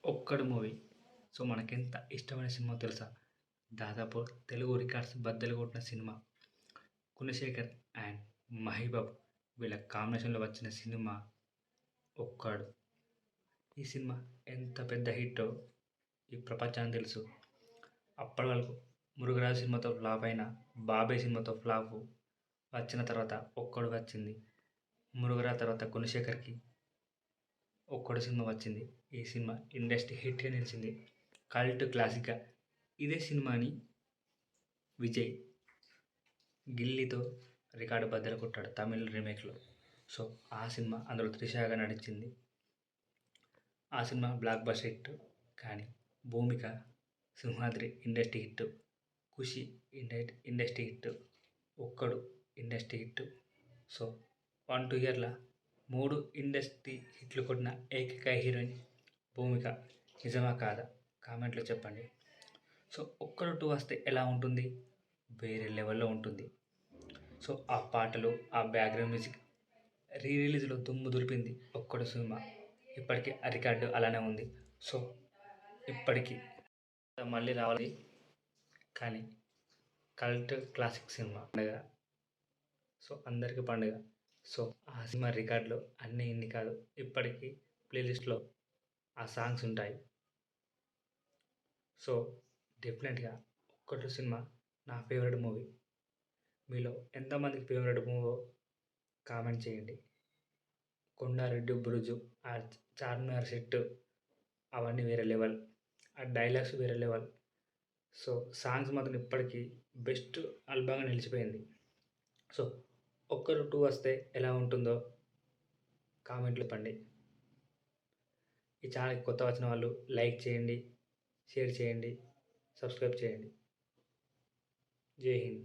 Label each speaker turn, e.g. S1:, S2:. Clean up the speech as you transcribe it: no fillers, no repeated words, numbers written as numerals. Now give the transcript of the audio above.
S1: 'ఒక్కడు' movie. So, మనకెంత ఇష్టమైన సినిమా తెలుసా? దాదాపు తెలుగు రికార్డ్స్ బద్దలు కొట్టిన సినిమా. 'గుణశేఖర్' అండ్ 'మహీబాబు' వీళ్ళ కాంబినేషన్‌లో వచ్చిన సినిమా 'ఒక్కడు'. ఈ సినిమా ఎంత పెద్ద హిట్టో ఈ ప్రపంచానికి తెలుసు. అప్పటి వరకు 'మురుగరాజు' సినిమాతో ఫ్లాప్ అయిన 'బాబే' సినిమాతో ఫ్లాపు. వచ్చిన తర్వాత 'ఒక్కడు' వచ్చింది. 'మురుగరాజు' తర్వాత 'గుణశేఖర్‌కి' 'ఒక్కడు' సినిమా వచ్చింది. ఈ సినిమా ఇండస్ట్రీ హిట్‌గా నిలిచింది. కల్ట్ క్లాసిక్‌గా. ఇదే సినిమాని విజయ్ 'గిల్లీ'తో రికార్డు బద్దలు కొట్టాడు తమిళ్ రీమేక్‌లో. సో, ఆ సినిమా అందులో త్రిషగా నటించింది. ఆ సినిమా బ్లాక్ బస్టర్ హిట్. కానీ 'భూమిక', 'సింహాద్రి' ఇండస్ట్రీ హిట్. 'ఖుషి' ఇండస్ట్రీ హిట్. 'ఒక్కడు' ఇండస్ట్రీ హిట్. సో, 1, 2 ఇయర్‌ల 3 ఇండస్ట్రీ హిట్లు కొట్టిన ఏకైక హీరోయిన్ 'భూమిక'. నిజమా కాదా? కామెంట్‌లో చెప్పండి. సో, 'ఒక్కడు 2' వస్తే ఎలా ఉంటుంది? వేరే లెవెల్‌లో ఉంటుంది. సో, ఆ పాటలు, ఆ బ్యాక్‌గ్రౌండ్ మ్యూజిక్ రిలీజ్‌లో దుమ్ము దులిపింది 'ఒక్కడు' సినిమా. ఇప్పటికీ ఆ రికార్డు అలానే ఉంది. సో, ఇప్పటికీ మళ్ళీ రావాలి. కానీ కల్ట్ క్లాసిక్ సినిమా పండగ. సో, అందరికి పండుగ. సో, ఆ సినిమా రికార్డులు అన్నీ ఇన్ని కాదు. ఇప్పటికీ ప్లేలిస్ట్‌లో ఆ సాంగ్స్ ఉంటాయి. సో, డెఫినెట్‌గా 'ఒక్కడు' సినిమా నా ఫేవరెట్ మూవీ. మీలో ఎంతమందికి ఫేవరెట్ మూవో కామెంట్ చేయండి. 'కొండారెడ్డి బురుజు', ఆ 'చార్మినార్ సెట్టు' అవన్నీ వేరే లెవెల్. ఆ డైలాగ్స్ వేరే లెవెల్. సో, సాంగ్స్ మాత్రం ఇప్పటికీ బెస్ట్ ఆల్బమ్‌గా నిలిచిపోయింది. సో, 'ఒక్కడు 2' వస్తే ఎలా ఉంటుందో కామెంట్‌లో చెప్పండి. ఈ ఛానల్‌కి కొత్తగా వచ్చిన వాళ్ళు లైక్ చేయండి, షేర్ చేయండి, సబ్స్క్రైబ్ చేయండి. జై హింద్.